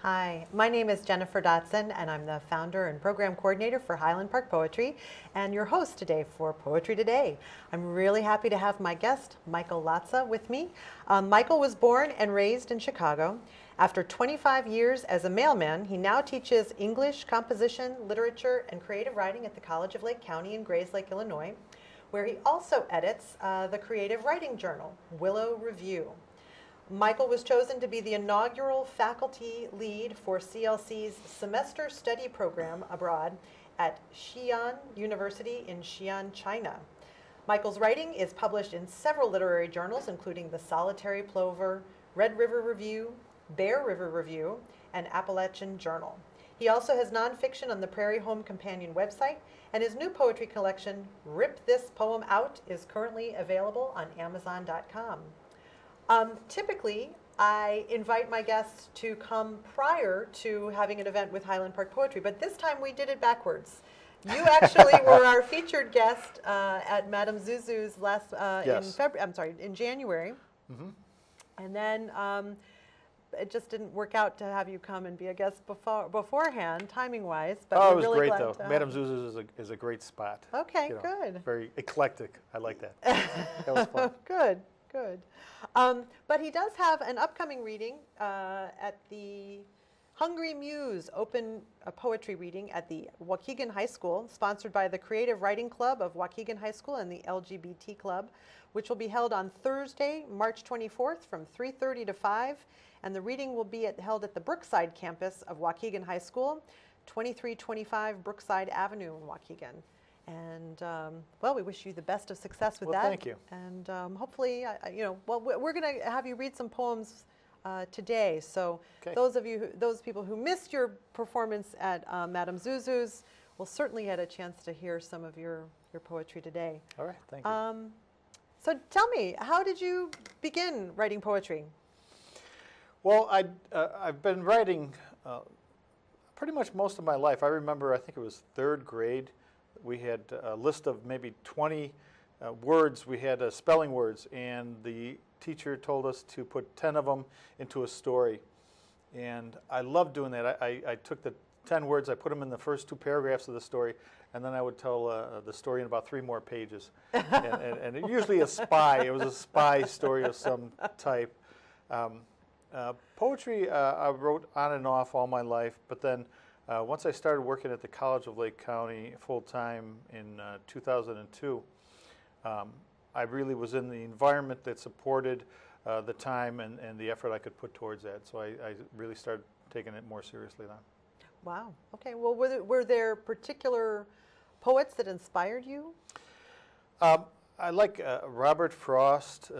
Hi, my name is Jennifer Dotson, and I'm the founder and program coordinator for Highland Park Poetry, and your host today for Poetry Today. I'm really happy to have my guest, Michael Latza, with me. Michael was born and raised in Chicago. After 25 years as a mailman, he now teaches English, composition, literature, and creative writing at the College of Lake County in Grayslake, Illinois, where he also edits the creative writing journal, Willow Review. Michael was chosen to be the inaugural faculty lead for CLC's semester study program abroad at Xi'an University in Xi'an, China. Michael's writing is published in several literary journals, including The Solitary Plover, Red River Review, Bear River Review, and Appalachian Journal. He also has nonfiction on the Prairie Home Companion website, and his new poetry collection, Rip This Poem Out, is currently available on Amazon.com. Typically, I invite my guests to come prior to having an event with Highland Park Poetry, but this time we did it backwards. You actually were our featured guest at Madame Zuzu's Yes. in January. Mm-hmm. And then it just didn't work out to have you come and be a guest beforehand, timing-wise. But Oh, it we're was really great, glad though. to Madame Zuzu's is a great spot. Okay, You know, good. Very eclectic. I like that. That was fun. Good, good. But he does have an upcoming reading at the Hungry Muse open poetry reading at the Waukegan High School, sponsored by the Creative Writing Club of Waukegan High School and the LGBT Club, which will be held on Thursday, March 24th from 3:30 to 5. And the reading will be held at the Brookside campus of Waukegan High School, 2325 Brookside Avenue in Waukegan. And, well, we wish you the best of success with that. Thank you. And hopefully, we're going to have you read some poems today. So Okay. those people who missed your performance at Madame Zuzu's will certainly get a chance to hear some of your poetry today. All right, thank you. So tell me, how did you begin writing poetry? Well, I've been writing pretty much most of my life. I remember, I think it was third grade, we had a list of maybe 20 words. We had spelling words, and the teacher told us to put 10 of them into a story. And I loved doing that. I took the 10 words, I put them in the first 2 paragraphs of the story, and then I would tell the story in about 3 more pages. and usually a spy. It was a spy story of some type. Poetry I wrote on and off all my life, but then once I started working at the College of Lake County full-time in 2002, I really was in the environment that supported the time and the effort I could put towards that. So I really started taking it more seriously then. Wow. Okay. Well, were there particular poets that inspired you? I like Robert Frost.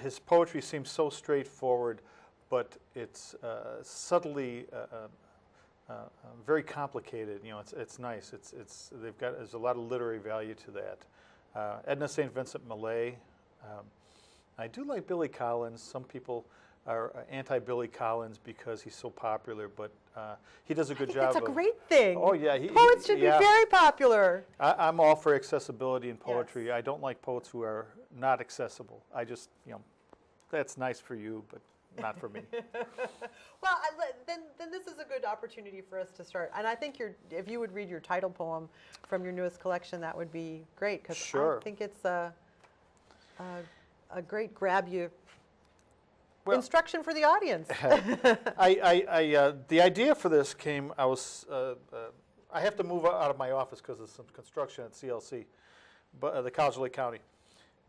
His poetry seems so straightforward, but it's subtly very complicated. You know, it's nice. There's a lot of literary value to that. Edna St. Vincent Millay. I do like Billy Collins. Some people are anti-Billy Collins because he's so popular, but he does a good job. That's a great thing. Oh yeah, Poets should be very popular. I'm all for accessibility in poetry. Yes. I don't like poets who are not accessible. I just, that's nice for you, but not for me. Well, then this is a good opportunity for us to start. And I think if you would read your title poem from your newest collection, that would be great, because Sure. I think it's a great instruction for the audience. The idea for this came, I have to move out of my office because of some construction at CLC, but the College of Lake County.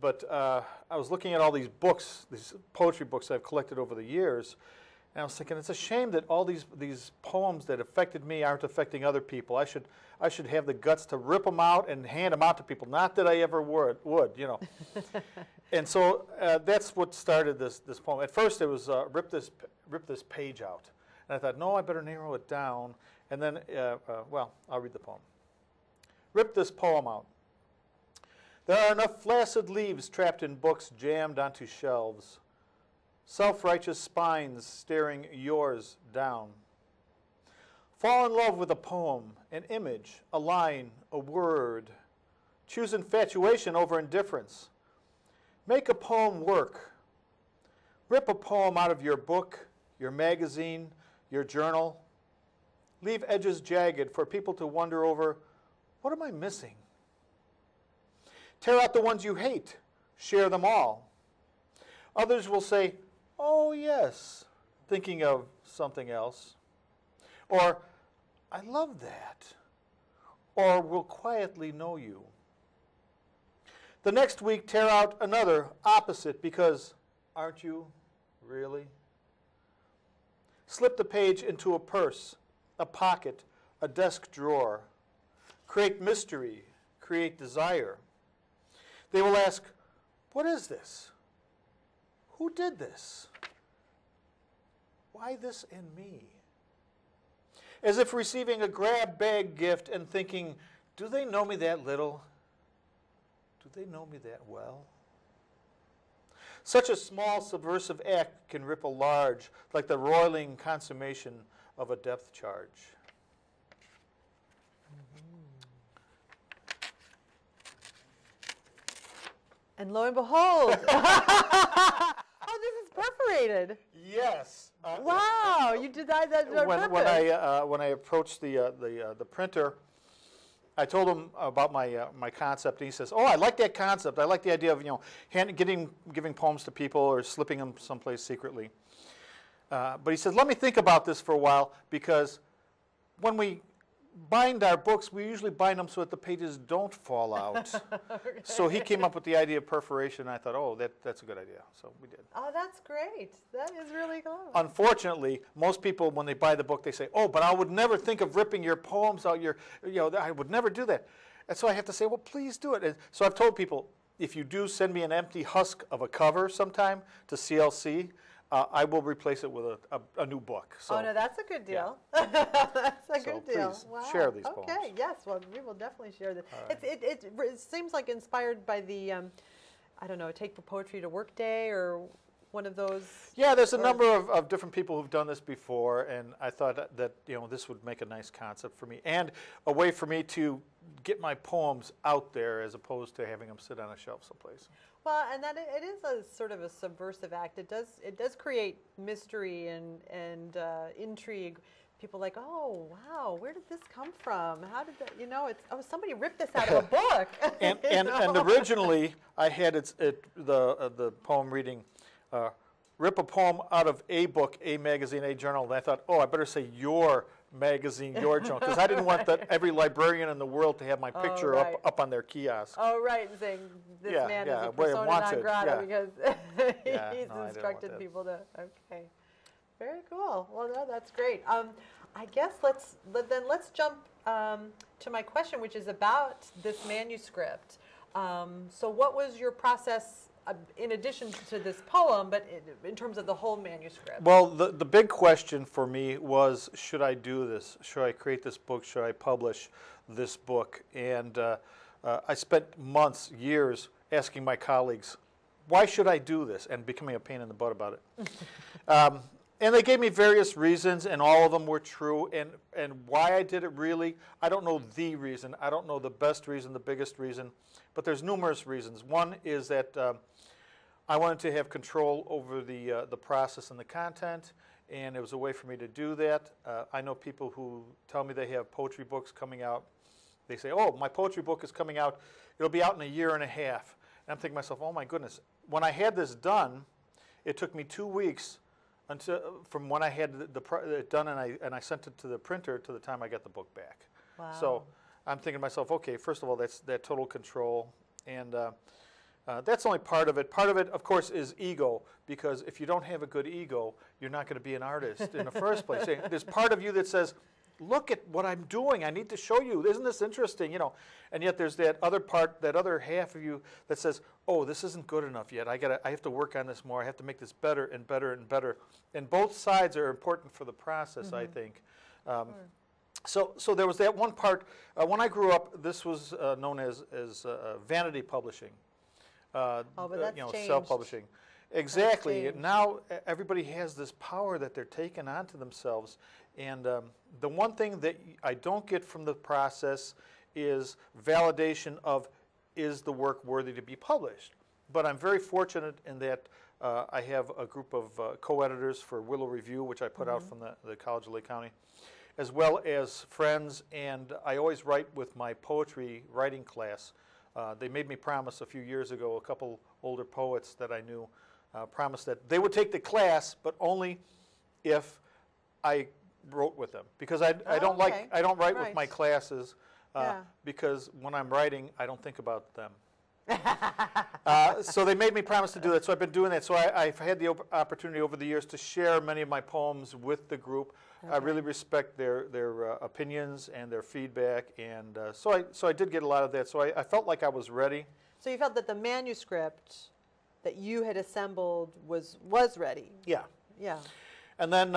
But I was looking at all these books, these poetry books I've collected over the years, and I was thinking, it's a shame that all these poems that affected me aren't affecting other people. I should have the guts to rip them out and hand them out to people. Not that I ever would. And so that's what started this poem. At first it was rip this page out, and I thought, no, I better narrow it down. And then, well, I'll read the poem. Rip this poem out. There are enough flaccid leaves trapped in books jammed onto shelves. self-righteous spines staring yours down. Fall in love with a poem, an image, a line, a word. Choose infatuation over indifference. Make a poem work. Rip a poem out of your book, your magazine, your journal. Leave edges jagged for people to wonder over, what am I missing? Tear out the ones you hate. Share them all. Others will say, oh yes, thinking of something else. Or, I love that. Or will quietly know you. The next week, tear out another opposite because, aren't you really? Slip the page into a purse, a pocket, a desk drawer. Create mystery, create desire. They will ask, what is this? Who did this? Why this in me? As if receiving a grab bag gift and thinking, do they know me that little? Do they know me that well? Such a small subversive act can ripple large, like the roiling consummation of a depth charge. And lo and behold, oh, this is perforated. Yes. Wow, you did that on purpose. When I approached the printer, I told him about my concept, and he says, "Oh, I like that concept. I like the idea of giving poems to people or slipping them someplace secretly." But he said, "Let me think about this for a while, because when we bind our books, we usually bind them so that the pages don't fall out." Okay. So he came up with the idea of perforation, and I thought, oh, that's a good idea. So we did. Oh, that's great. That is really cool. Unfortunately, most people, when they buy the book, they say, oh, but I would never think of ripping your poems out, I would never do that. And so I have to say, well, please do it. And so I've told people, if you do send me an empty husk of a cover sometime to CLC, I will replace it with a new book. So, oh, no, that's a good deal. Yeah. That's a good deal. Please Wow. share these poems. Okay, yes, well, we will definitely share this. Right. It seems like inspired by the, I don't know, Take Poetry to Work Day or one of those. Yeah, there's a number of different people who've done this before, and I thought that this would make a nice concept for me and a way for me to get my poems out there as opposed to having them sit on a shelf someplace. Well, and that it is a sort of a subversive act. It does create mystery and intrigue. People are like, oh wow, where did this come from? How did that? Somebody ripped this out of a book. And originally I had the poem reading, rip a poem out of a book, a magazine, a journal. And I thought, oh, I better say your magazine, your journal, because I didn't want every librrian in the world to have my picture up on their kiosk. Oh, right, and saying this man is a persona non grata because he's instructed people to. Okay, very cool. Well, no, that's great. I guess let's jump to my question, which is about this manuscript. So, what was your process? In addition to this poem, but in terms of the whole manuscript? Well, the big question for me was, should I do this? Should I create this book? Should I publish this book? And I spent months, years asking my colleagues, why should I do this? And becoming a pain in the butt about it. And they gave me various reasons, and all of them were true. And why I did it, really, I don't know the reason. I don't know the best reason, the biggest reason. But there's numerous reasons. One is that I wanted to have control over the process and the content, and it was a way for me to do that. I know people who tell me they have poetry books coming out. They say, oh, my poetry book is coming out. It'll be out in a year and a half. And I'm thinking to myself, oh my goodness. When I had this done, it took me 2 weeks from when I had it done and I sent it to the printer to the time I got the book back. Wow. So I'm thinking to myself, okay, first of all, that's that total control, and that's only part of it. Part of it, of course, is ego, because if you don't have a good ego, you're not going to be an artist in the first place. There's part of you that says, look at what I'm doing. I need to show you. Isn't this interesting? And yet there's that other part, that other half of you that says, oh, this isn't good enough yet. I have to work on this more. I have to make this better and better and better. And both sides are important for the process, I think. So there was that one part. When I grew up, this was known as vanity publishing. But that's changed. Self-publishing. Exactly. changed. Now everybody has this power that they're taking onto themselves. And the one thing that I don't get from the process is validation of, is the work worthy to be published? But I'm very fortunate in that I have a group of co-editors for Willow Review, which I put out from the College of Lake County, as well as friends. And I always write with my poetry writing class. They made me promise a few years ago, a couple older poets that I knew, promised that they would take the class, but only if I wrote with them, because I don't okay. I don't write Right. with my classes Yeah. because when I'm writing, I don't think about them. So they made me promise to do that, so I've been doing that. So I've had the opportunity over the years to share many of my poems with the group. I really respect their opinions and their feedback, and so I did get a lot of that. So I felt like I was ready. So you felt that the manuscript that you had assembled was ready. Yeah. Yeah. And then,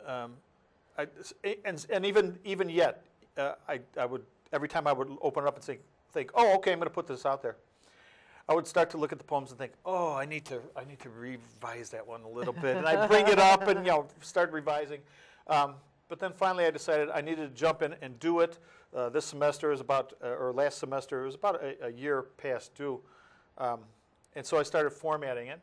and even yet, I would, every time I would open it up and think, oh, okay, I'm going to put this out there, I would start to look at the poems and think, oh, I need to revise that one a little bit, and I bring it up and start revising. But then finally, I decided I needed to jump in and do it. This semester is about, or last semester, it was about a year past due, and so I started formatting it.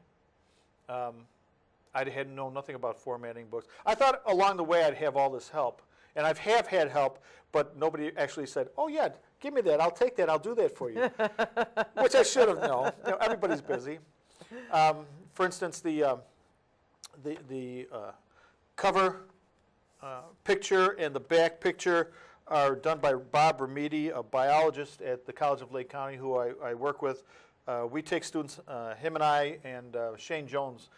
I had known nothing about formatting books. I thought along the way I'd have all this help, and have had help, but nobody actually said, "Oh yeah, give me that. I'll take that. I'll do that for you," which I should have known. Everybody's busy. For instance, the cover picture and the back picture are done by Bob Remedi, a biologist at the College of Lake County, who I work with. We take students, him and I and Shane Jones,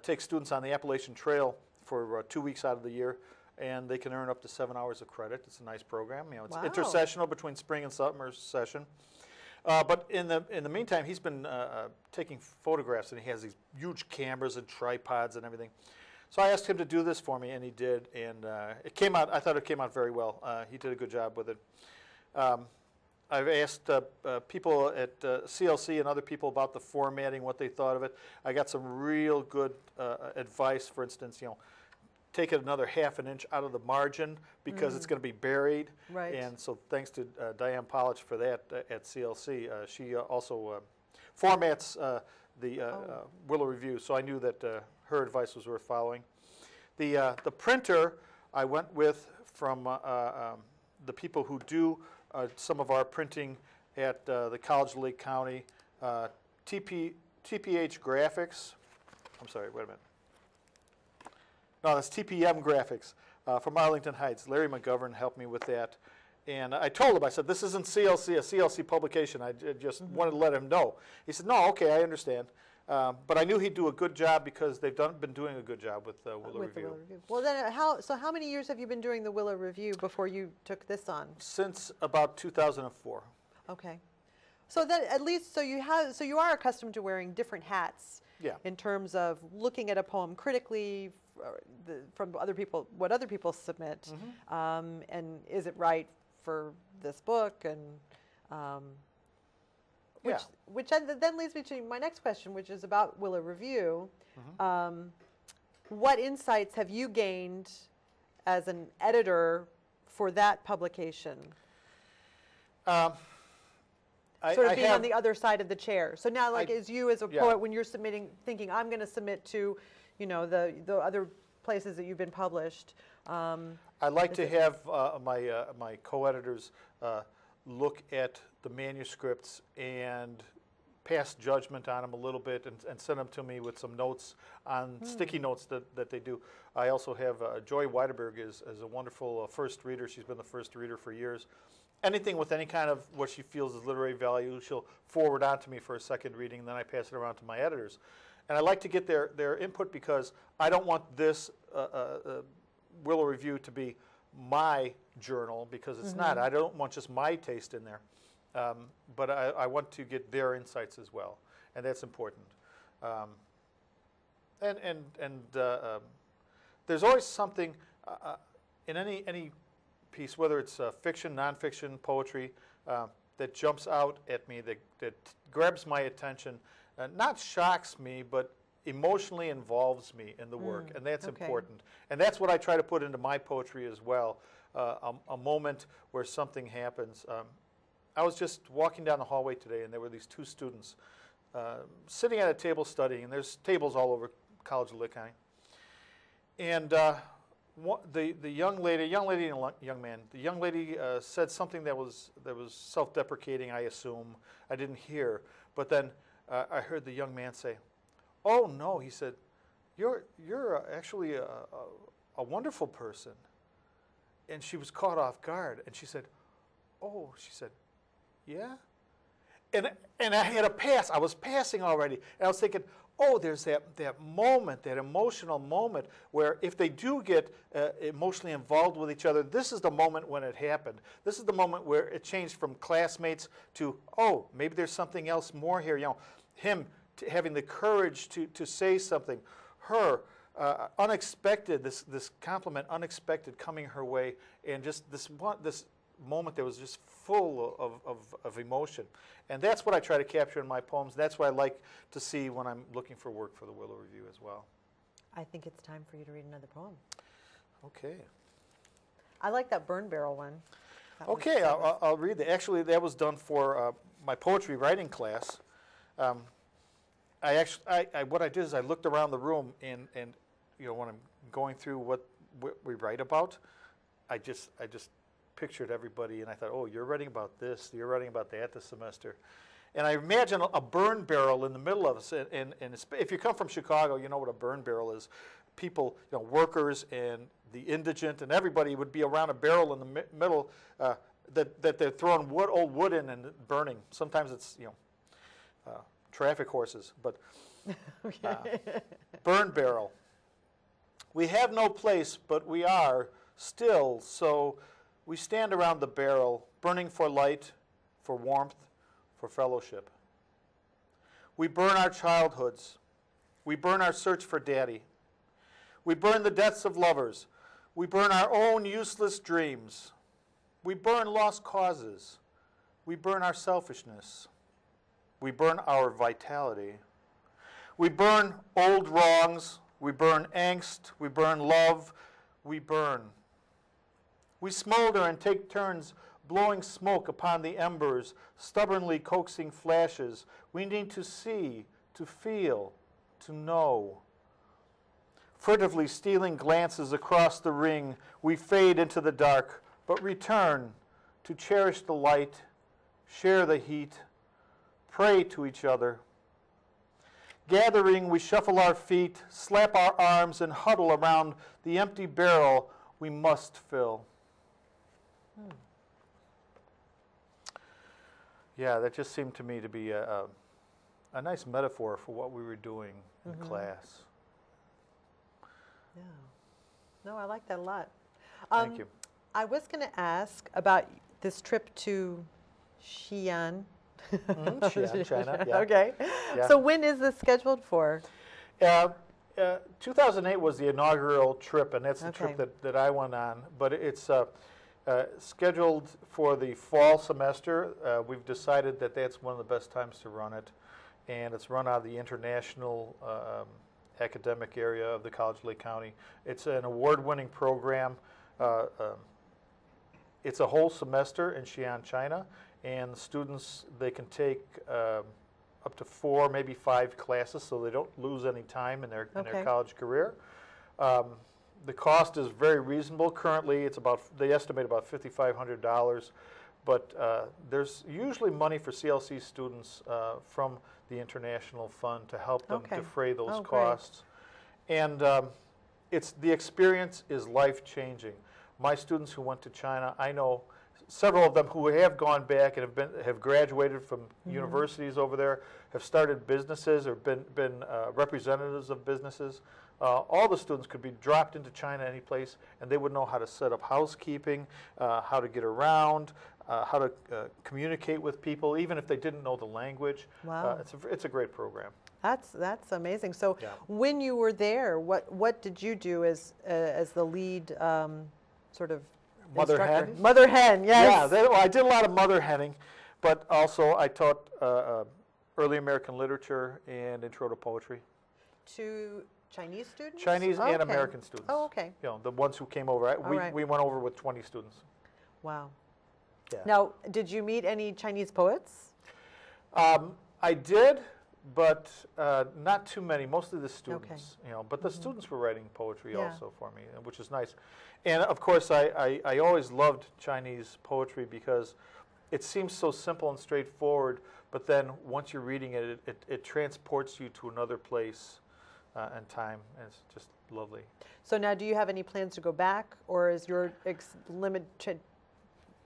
take students on the Appalachian Trail for 2 weeks out of the year, and they can earn up to 7 hours of credit. It's a nice program. It's Wow. intersessional between spring and summer session. But in the meantime, he's been taking photographs, and he has these huge cameras and tripods and everything. So I asked him to do this for me, and he did, and it came out. I thought it came out very well. He did a good job with it. I've asked people at CLC and other people about the formatting, what they thought of it. I got some real good advice. For instance, take it another ½ an inch out of the margin because it's going to be buried. Right. And so thanks to Diane Pollich for that at CLC. She also formats the Willow Review, so I knew that her advice was worth following. The printer I went with from the people who do some of our printing at the College of Lake County, TPH Graphics. I'm sorry, wait a minute. No, that's TPM Graphics from Arlington Heights. Larry McGovern helped me with that. And I told him, I said, this isn't CLC, a CLC publication. I just wanted to let him know. He said, no, okay, I understand. But I knew he'd do a good job because they've been doing a good job with Willow Review. The Willow Review. Well, then, how many years have you been doing the Willow Review before you took this on? Since about 2004. Okay, so then at least so you are accustomed to wearing different hats. Yeah. In terms of looking at a poem critically from other people, what other people submit, and is it right for this book, and which then leads me to my next question, which is about Willow Review. What insights have you gained as an editor for that publication? Sort of being on the other side of the chair. So now, like, as you as a poet, when you're submitting, thinking, I'm going to submit to, the other places that you've been published. I like to have my co-editors look at the manuscripts and pass judgment on them a little bit and send them to me with some notes on sticky notes that they do. I also have Joy Weiderberg is a wonderful first reader. She's been the first reader for years. Anything with any kind of what she feels is literary value, she'll forward on to me for a second reading, and then I pass it around to my editors. And I like to get their input because I don't want this Willow Review to be my journal, because it's not. I don't want just my taste in there. But I want to get their insights as well, and that's important. There's always something in any piece, whether it's fiction, nonfiction, poetry, that jumps out at me, that grabs my attention, not shocks me, but emotionally involves me in the work, and that's important. And that's what I try to put into my poetry as well, a moment where something happens. I was just walking down the hallway today, and there were these two students sitting at a table studying, and there's tables all over College of Lake County. And the young lady and a young man, the young lady said something that was self-deprecating, I assume. I didn't hear, but then I heard the young man say, "Oh no," he said, "You're actually a wonderful person." And she was caught off guard, and she said, "Oh," she said, "Yeah?" And I had a pass. I was passing already, and I was thinking, oh, there's that moment, that emotional moment where if they do get emotionally involved with each other, this is the moment when it happened. This is the moment where it changed from classmates to, oh, maybe there's something else more here. You know, him having the courage to say something, her unexpected, this compliment, unexpected, coming her way, and just this moment that was just full of emotion. And that's what I try to capture in my poems. That's what I like to see when I'm looking for work for the Willow Review as well. I think it's time for you to read another poem. Okay. I like that burn barrel one. Okay, I'll read that. Actually, that was done for my poetry writing class. What I did is I looked around the room, and you know, when I'm going through what we write about, I just pictured everybody, and I thought, oh, you're writing about this, you're writing about that this semester. And I imagine a burn barrel in the middle of us, and if you come from Chicago, you know what a burn barrel is. People, you know, workers and the indigent and everybody would be around a barrel in the middle that they're throwing old wood in and burning. Sometimes it's, you know, traffic horses, but burn barrel. We have no place, but we are still, so we stand around the barrel, burning for light, for warmth, for fellowship. We burn our childhoods. We burn our search for daddy. We burn the deaths of lovers. We burn our own useless dreams. We burn lost causes. We burn our selfishness. We burn our vitality. We burn old wrongs. We burn angst. We burn love. We burn. We smolder and take turns blowing smoke upon the embers, stubbornly coaxing flashes. We need to see, to feel, to know. Furtively stealing glances across the ring, we fade into the dark, but return to cherish the light, share the heat, pray to each other. Gathering, we shuffle our feet, slap our arms, and huddle around the empty barrel we must fill. Yeah, that just seemed to me to be a nice metaphor for what we were doing in class. Yeah. No, I like that a lot. Thank you. I was going to ask about this trip to Xi'an. Xi'an, China, yeah. Okay. Yeah. So when is this scheduled for? 2008 was the inaugural trip, and that's the trip that I went on. But it's scheduled for the fall semester. We've decided that that's one of the best times to run it, and it's run out of the international academic area of the College of Lake County. It's an award-winning program. It's a whole semester in Xi'an, China, and the students, they can take up to 4, maybe 5 classes, so they don't lose any time in their college career. The cost is very reasonable. Currently, it's they estimate about $5,500, but there's usually money for CLC students from the International Fund to help them defray those costs. And the experience is life-changing. My students who went to China, I know several of them who have gone back and have graduated from universities over there, have started businesses or been representatives of businesses. All the students could be dropped into China any place, and they would know how to set up housekeeping, how to get around, how to communicate with people, even if they didn't know the language. Wow. It's a great program. That's amazing. So when you were there, what did you do as the lead sort of Mother instructor? hen? Mother hen, yes. Yeah, well, I did a lot of mother henning, but also I taught early American literature and intro to poetry. To Chinese students? Chinese Oh, and okay. American students. Oh, okay. You know, the ones who came over. right. We went over with 20 students. Wow. Yeah. Now, did you meet any Chinese poets? I did, but not too many. Mostly the students, you know. But the students were writing poetry Yeah. also for me, which is nice. And of course, I always loved Chinese poetry because it seems so simple and straightforward. But then once you're reading it, it transports you to another place and time. And it's just lovely. So now, do you have any plans to go back, or is your limited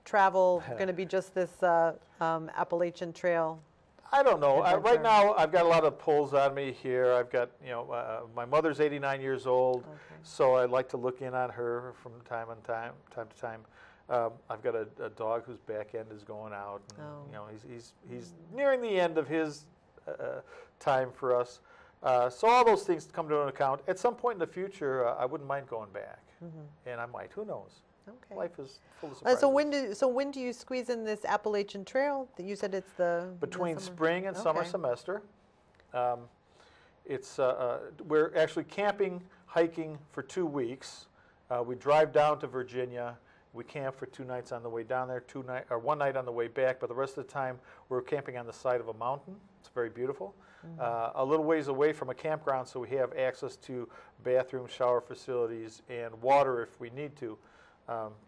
travel going to be just this Appalachian Trail? I don't know. Right adventure? now, I've got a lot of pulls on me here. I've got, you know, my mother's 89 years old, so I like to look in on her from time to time. I've got a dog whose back end is going out. And, you know, he's nearing the end of his time for us. So all those things come to an account. At some point in the future, I wouldn't mind going back, and I might. Who knows? Okay. Life is full of surprises. So when do you squeeze in this Appalachian Trail? You said it's between the summer. spring and summer semester. We're actually camping, hiking for 2 weeks. We drive down to Virginia. We camp for 2 nights on the way down there, 1 night on the way back. But the rest of the time, we're camping on the side of a mountain. It's very beautiful. A little ways away from a campground, so we have access to bathroom, shower facilities, and water if we need to.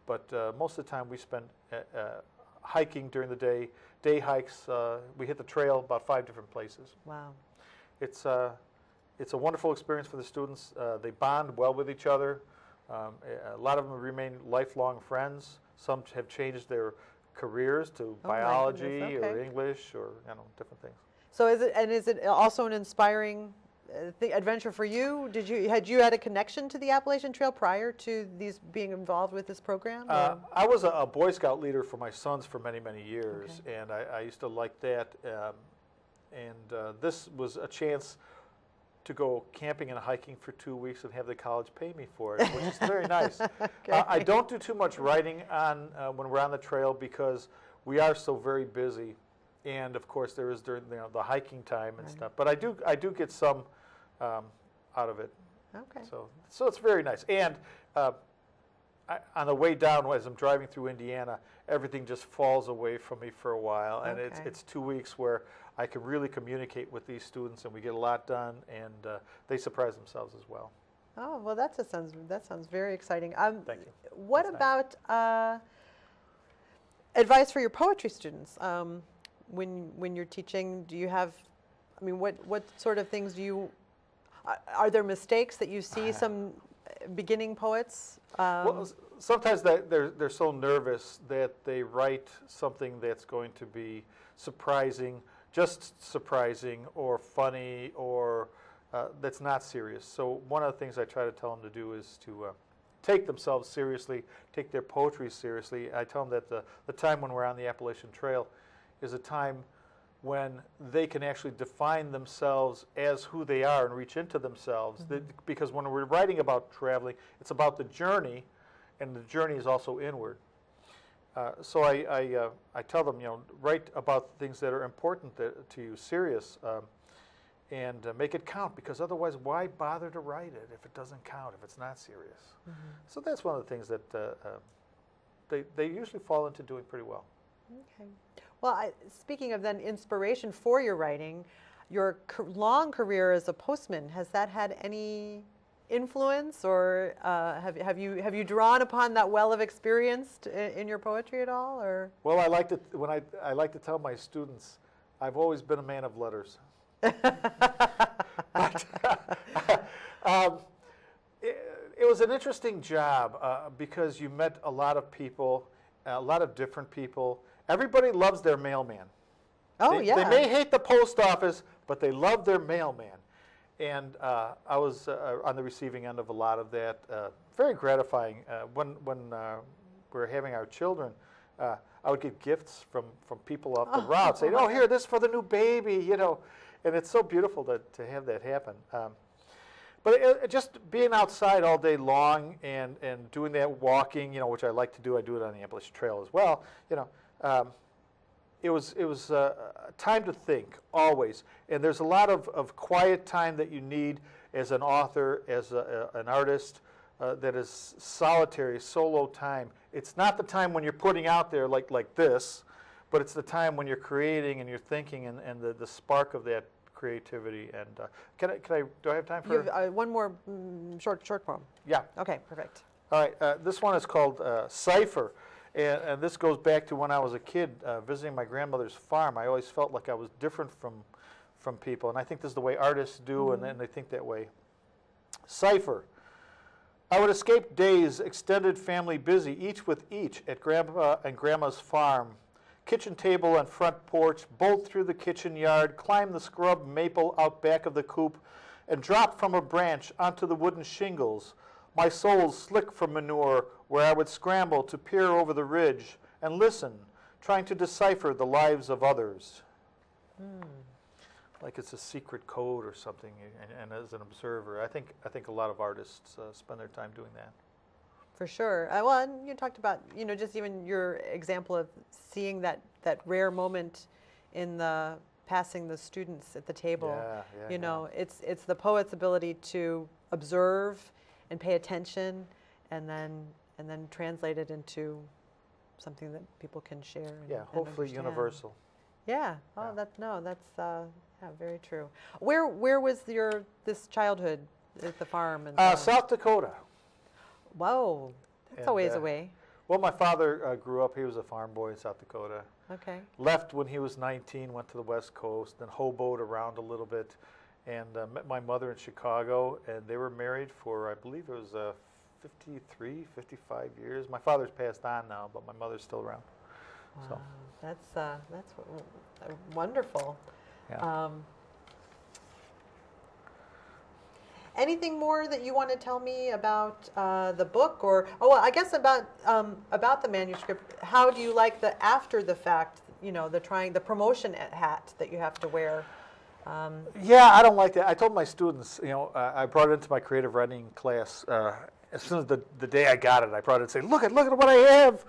But most of the time we spend hiking during the day hikes. We hit the trail about 5 different places. Wow. It's a wonderful experience for the students. They bond well with each other. A lot of them remain lifelong friends. Some have changed their careers to biology or English or different things. So is it also an inspiring adventure for you? Had you had a connection to the Appalachian Trail prior to being involved with this program? I was a Boy Scout leader for my sons for many, many years, and I used to like that. This was a chance to go camping and hiking for 2 weeks and have the college pay me for it, which is very nice. I don't do too much writing when we're on the trail because we are so very busy, and of course there is during the hiking time and stuff. But I do get some out of it. Okay. So it's very nice. And on the way down, as I'm driving through Indiana, everything just falls away from me for a while, and it's 2 weeks where I can really communicate with these students, and we get a lot done, and they surprise themselves as well. Oh, well, that sounds very exciting. Thank you. What That's about advice for your poetry students? When you're teaching, do you have? I mean, what sort of things do you? Are there mistakes that you see some beginning poets? Well, sometimes they're so nervous that they write something that's going to be surprising, just surprising, or funny, or that's not serious. So one of the things I try to tell them to do is to take themselves seriously, take their poetry seriously. I tell them that the time when we're on the Appalachian Trail is a time when they can actually define themselves as who they are and reach into themselves. Because when we're writing about traveling, it's about the journey, and the journey is also inward. So I tell them, write about things that are important to you, serious, and make it count, because otherwise why bother to write it if it doesn't count, if it's not serious? So that's one of the things that they usually fall into doing pretty well. Okay. Well, speaking of then inspiration for your writing, your long career as a postman, has that had any influence, or have you drawn upon that well of experience in your poetry at all, or? Well, I like to tell my students, I've always been a man of letters. But, it was an interesting job because you met a lot of people, a lot of different people. Everybody loves their mailman. Oh, They yeah. may hate the post office, but they love their mailman. And I was on the receiving end of a lot of that. Very gratifying. When we were having our children, I would get gifts from people off the route saying, "Oh, here, this is for the new baby," And it's so beautiful to have that happen. But just being outside all day long and doing that walking, which I like to do. I do it on the Appalachian Trail as well. it was time to think always, and there's a lot of quiet time that you need as an author, as an artist, that is solitary, solo time. It's not the time when you're putting out there like this, but it's the time when you're creating and you're thinking, and the spark of that creativity. And do I have time for? You have one more short poem. Yeah. Okay, perfect. All right. This one is called Cipher, and this goes back to when I was a kid visiting my grandmother's farm. I always felt like I was different from people, and I think this is the way artists do, and they think that way. Cipher. I would escape days, extended family busy, each with each, at Grandpa and Grandma's farm. Kitchen table and front porch, bolt through the kitchen yard, climb the scrub maple out back of the coop, and drop from a branch onto the wooden shingles. My soul slick from manure, where I would scramble to peer over the ridge and listen, trying to decipher the lives of others. Like it's a secret code or something, and as an observer, I think a lot of artists spend their time doing that. For sure. Well, and you talked about, just even your example of seeing that rare moment in the passing the students at the table. Yeah. It's the poet's ability to observe and pay attention, and then translate it into something that people can share. And hopefully understand. Universal. Yeah. Oh, that's very true. Where was this childhood at the farm? And South Dakota. Whoa, that's a ways away. Well, my father grew up. He was a farm boy in South Dakota. Okay. Left when he was 19, went to the West Coast, then hoboed around a little bit, and met my mother in Chicago, and they were married for, I believe it was 53, 55 years. My father's passed on now, but my mother's still around. Wow, so. That's wonderful. Yeah. Anything more that you want to tell me about the book, or I guess about the manuscript? How do you like the after the fact? The promotion hat that you have to wear. Yeah, I don't like that. I told my students, I brought it into my creative writing class as soon as the day I got it. I brought it and say, look at what I have.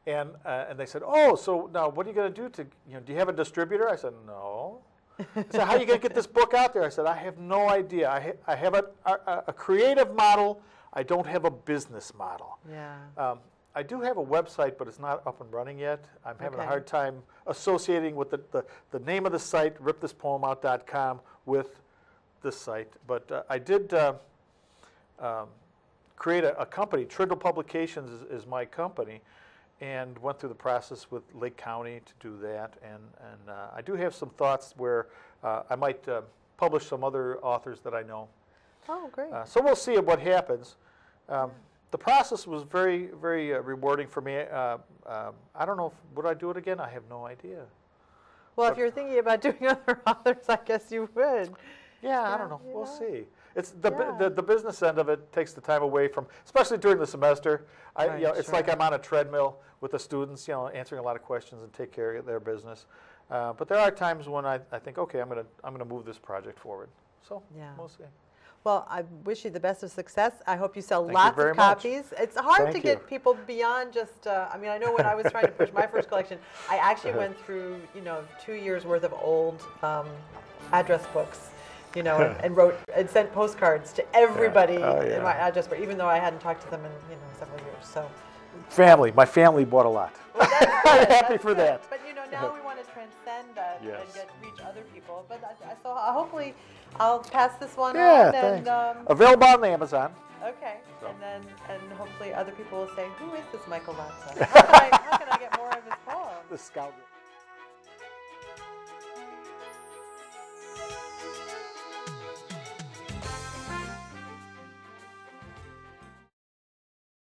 And they said, oh, so now what are you going to do do you have a distributor? I said, no. I said, how are you going to get this book out there? I said, I have no idea. I have a creative model. I don't have a business model. Yeah. I do have a website, but it's not up and running yet. I'm having a hard time associating with the name of the site, ripthispoemout.com, with this site. But I did create a company. Trindle Publications is my company, and went through the process with Lake County to do that. And I do have some thoughts where I might publish some other authors that I know. Oh, great. So we'll see what happens. The process was very, very rewarding for me. I don't know, would I do it again? I have no idea. Well, if you're thinking about doing other authors, I guess you would. Yeah, I don't know. We'll see. It's the business end of it takes the time away from, especially during the semester. It's like I'm on a treadmill with the students, answering a lot of questions and take care of their business. But there are times when I think, okay, I'm gonna move this project forward. So we'll see. Well, I wish you the best of success. I hope you sell lots of copies. It's hard to get people beyond just, I know when I was trying to push my first collection, I actually went through, 2 years worth of old address books, and sent postcards to everybody in my address book, even though I hadn't talked to them in, several years. So. My family bought a lot. Well, I'm happy for that. But now we want to transcend that and reach other people. But so hopefully I'll pass this one on. And available on Amazon. Okay, so. and hopefully other people will say, who is this Michael Latza? How can I get more of his poems? The Scout.